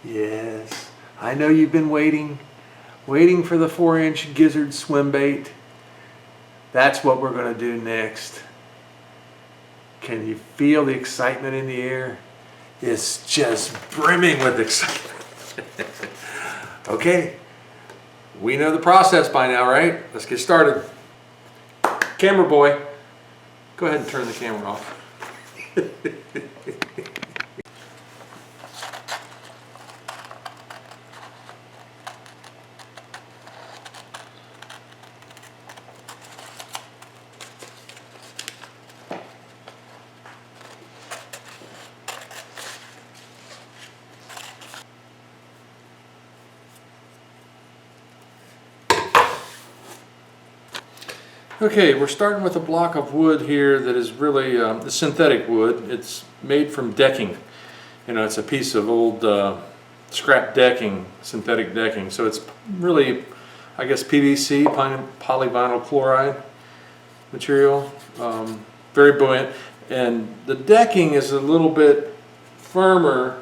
Yes, I know you've been waiting for the 4-inch Gizzard Swimbait. That's what we're going to do next. Can you feel the excitement in the air? It's just brimming with excitement. Okay, we know the process by now, right? Let's get started. Camera boy, go ahead and turn the camera off. Okay, we're starting with a block of wood here that is really synthetic wood. It's made from decking. You know, it's a piece of old scrap decking, synthetic decking. So it's really, I guess, PVC, polyvinyl chloride material. Very buoyant. And the decking is a little bit firmer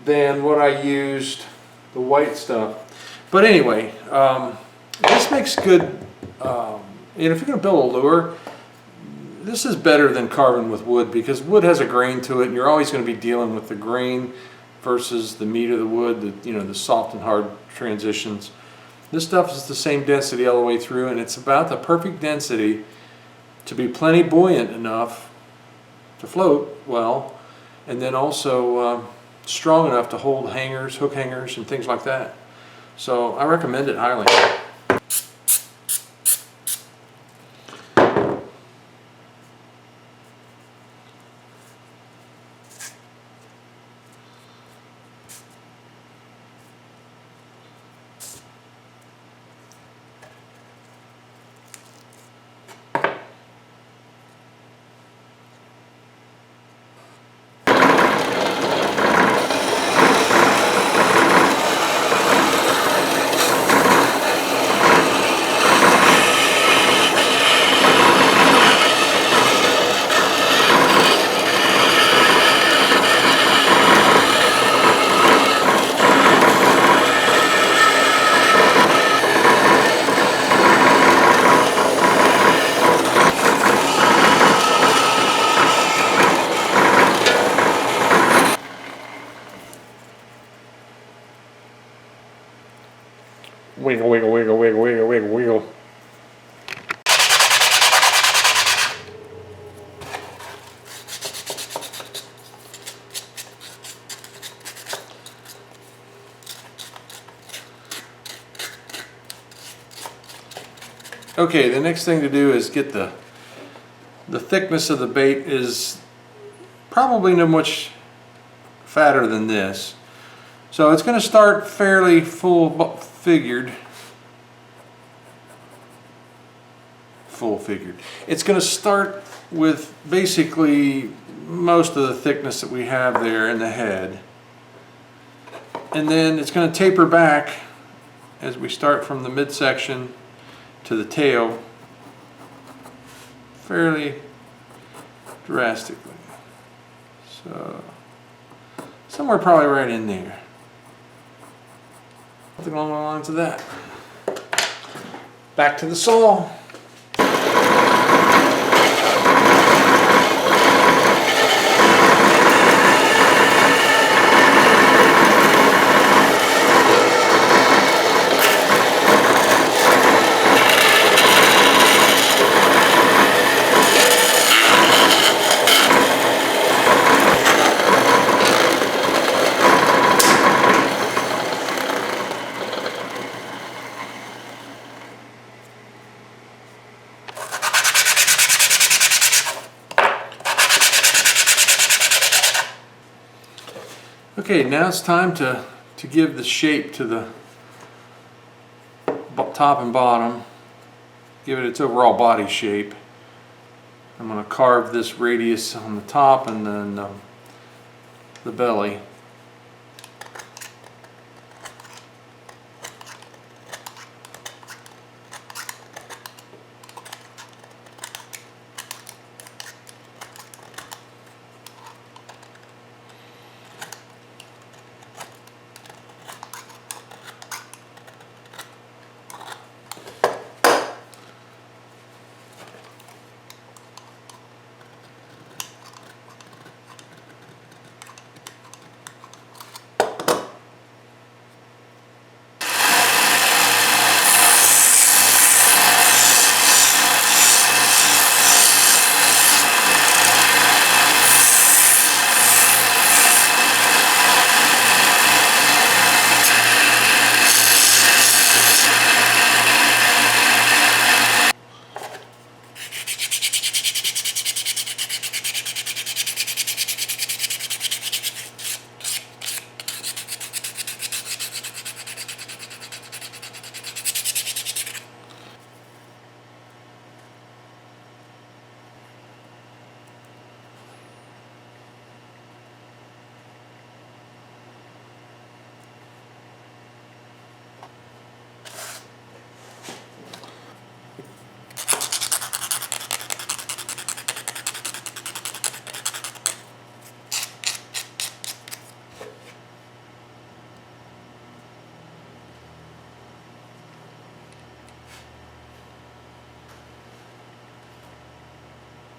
than what I used, the white stuff. But anyway, this makes good... and if you're going to build a lure, this is better than carving with wood, because wood has a grain to it, and you're always going to be dealing with the grain versus the meat of the wood, the soft and hard transitions. This stuff is the same density all the way through, and it's about the perfect density to be plenty buoyant enough to float well, and then also strong enough to hold hangers, hook hangers, and things like that. So I recommend it highly. Wiggle, wiggle, wiggle, wiggle, wiggle, wiggle, wiggle. Okay, the next thing to do is get the thickness of the bait is probably no much fatter than this. So it's going to start fairly full figured. It's going to start with basically most of the thickness that we have there in the head. And then it's going to taper back as we start from the midsection to the tail fairly drastically. So somewhere probably right in there. Something along the lines of that. Back to the saw. Okay, now it's time to give the shape to the top and bottom, give it its overall body shape. I'm going to carve this radius on the top and then the belly.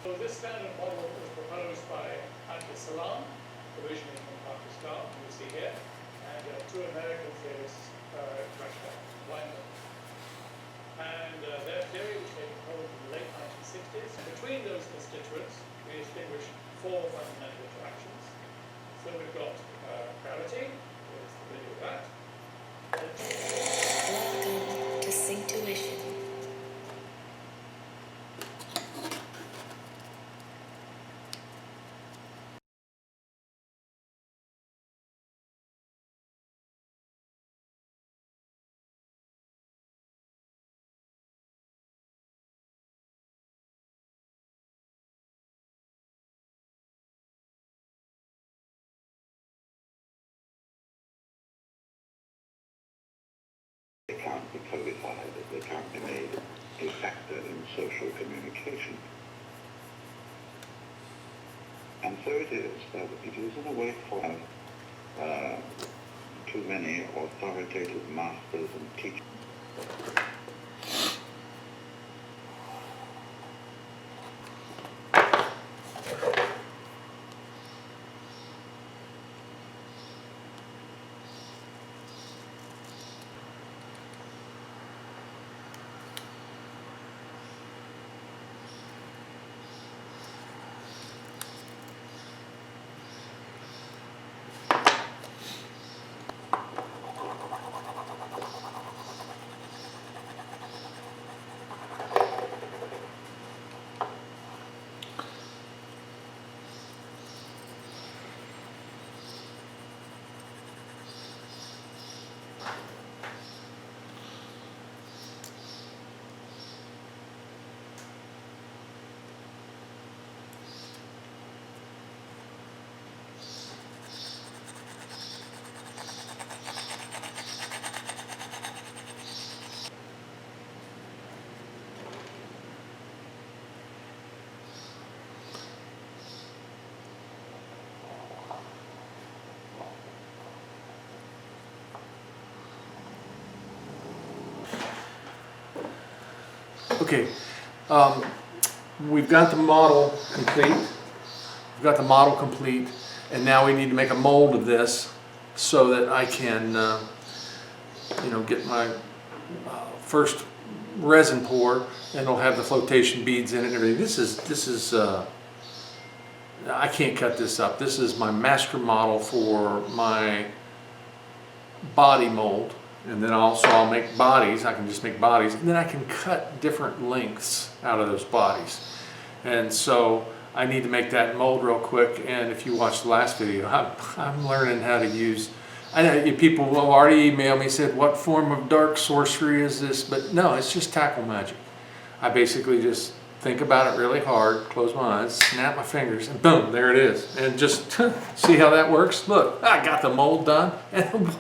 So this standard model was proposed by Salam, originally from Pakistan, you see here, and two American theorists, Weinberg. And their theory was taken hold in the late 1960s. Between those constituents, we distinguish four fundamental interactions. So we've got gravity, we're familiar with that. Welcome to Synctuition. They can't be codified, they can't be made a factor in social communication. And so it is that it is in a way for too many authoritative masters and teachers. Okay, we've got the model complete. We've got the model complete, and now we need to make a mold of this so that I can, get my first resin pour, and it'll have the flotation beads in it and everything. This is I can't cut this up. This is my master model for my body mold. And then also I'll make bodies. I can just make bodies, and then I can cut different lengths out of those bodies. And so I need to make that mold real quick. And if you watched the last video, I'm learning how to use. I know people will already email me and said, "What form of dark sorcery is this?" But no, it's just tackle magic. I basically just think about it really hard, close my eyes, snap my fingers, and boom, there it is. And just see how that works. Look, I got the mold done, and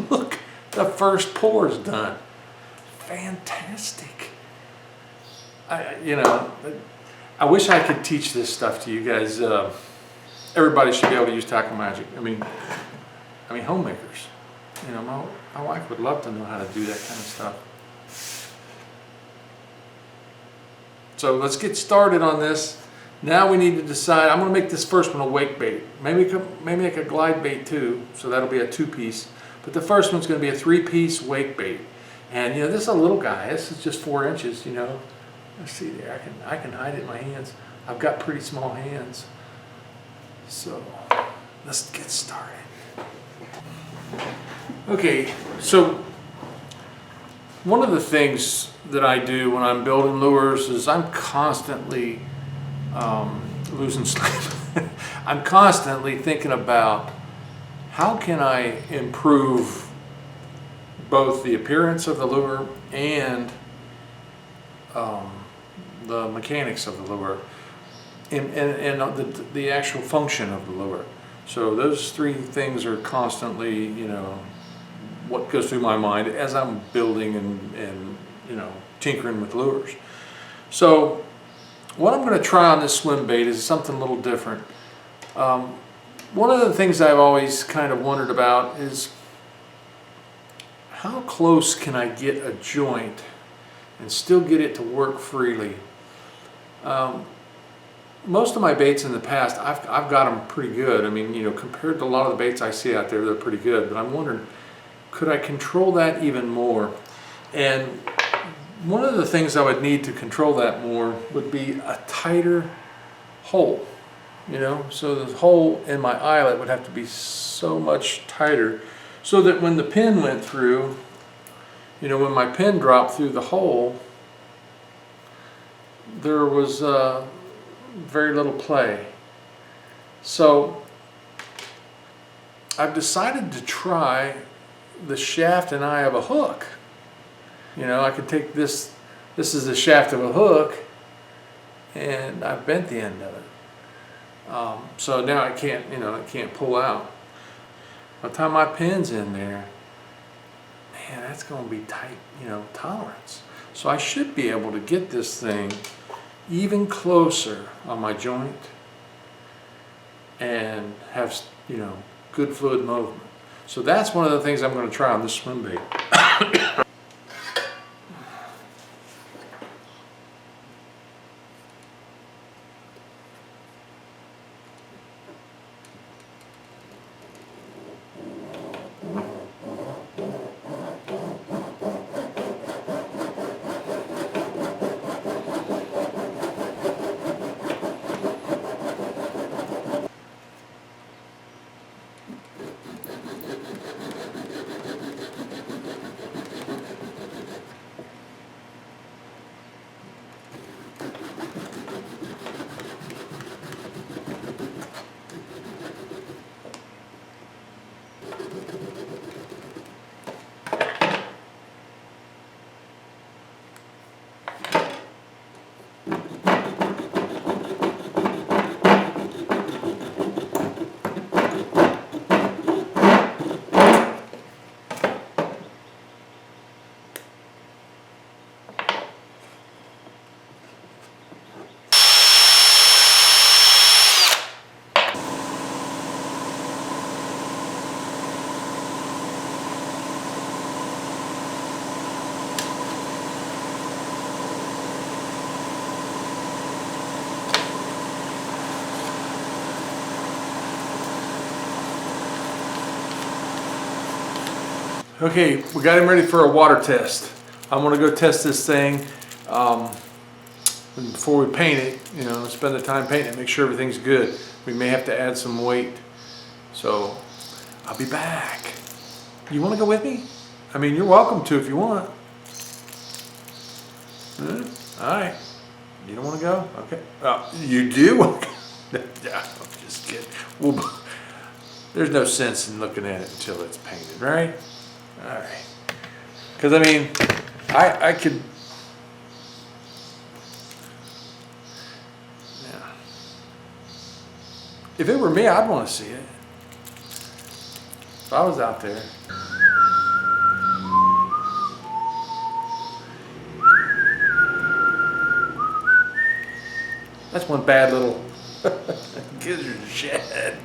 look. The first pour is done. Fantastic. I wish I could teach this stuff to you guys. Everybody should be able to use tackle magic. I mean, homemakers. My wife would love to know how to do that kind of stuff. So let's get started on this. Now we need to decide. I'm going to make this first one a wake bait. Maybe make a glide bait too. So that'll be a 2-piece. But the first one's going to be a 3-piece wake bait. And this is a little guy. This is just 4 inches, Let's see there. I can hide it in my hands. I've got pretty small hands. So let's get started. Okay, so one of the things that I do when I'm building lures is I'm constantly losing sleep. I'm constantly thinking about how can I improve both the appearance of the lure and the mechanics of the lure and the actual function of the lure. So those 3 things are constantly, what goes through my mind as I'm building and tinkering with lures. So what I'm going to try on this swim bait is something a little different. One of the things I've always kind of wondered about is how close can I get a joint and still get it to work freely? most of my baits in the past, I've got them pretty good. I mean, you know, compared to a lot of the baits I see out there, they're pretty good. But I'm wondering, could I control that even more? And one of the things I would need to control that more would be a tighter hole. You know, so the hole in my eyelet would have to be so much tighter, so that when the pin went through, you know, when my pin dropped through the hole, there was very little play. So I've decided to try the shaft and eye of a hook. You know, I could take this is the shaft of a hook, and I've bent the end of it. So now I can't, you know, I can't pull out. By the time my pin's in there, man, that's going to be tight, you know, tolerance. So I should be able to get this thing even closer on my joint and have, you know, good fluid movement. So that's one of the things I'm going to try on this swim bait. Okay, we got him ready for a water test. I'm gonna go test this thing and before we paint it, you know, spend the time painting it, make sure everything's good. We may have to add some weight. So I'll be back. You wanna go with me? I mean, you're welcome to if you want. All right, you don't wanna go? Okay, you do? Yeah, I'm just kidding. Well, there's no sense in looking at it until it's painted, right? All right, because I mean, I could, yeah. If it were me, I'd want to see it. If I was out there. That's one bad little gizzard shad.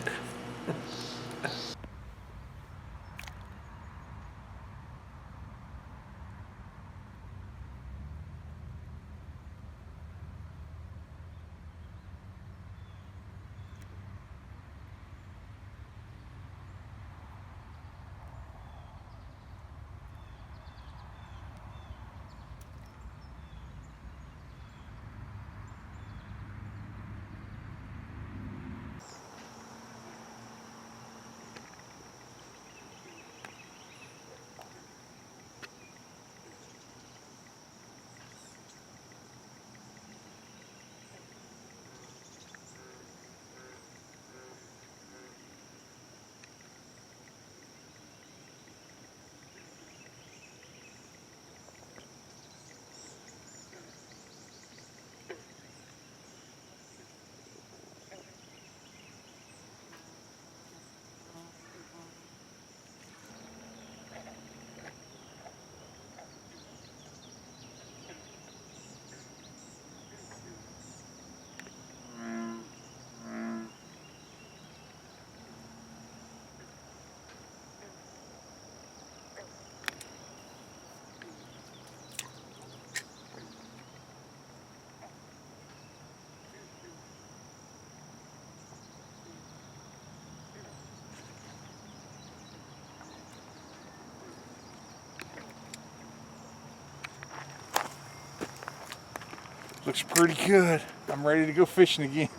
looks pretty good. I'm ready to go fishing again.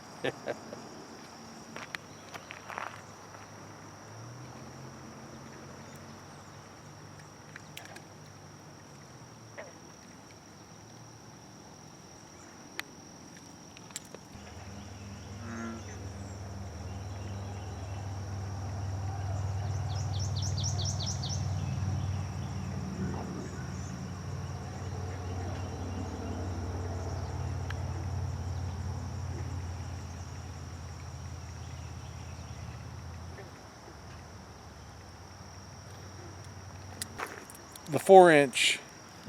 The 4-inch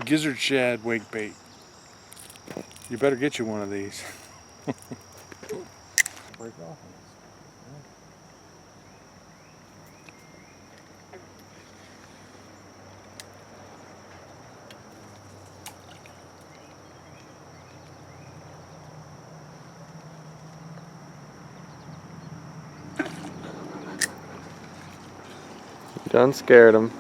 Gizzard Shad wake bait. You better get you one of these. Break off. You done scared him.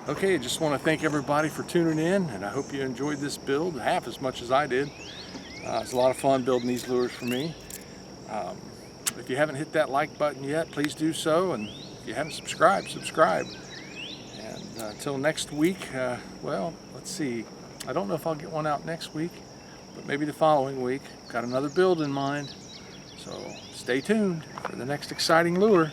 Okay, just want to thank everybody for tuning in, and I hope you enjoyed this build half as much as I did. It's a lot of fun building these lures for me. If you haven't hit that like button yet, please do so, and if you haven't subscribed, subscribe. And until next week, well, let's see. I don't know if I'll get one out next week, but maybe the following week. Got another build in mind, so stay tuned for the next exciting lure.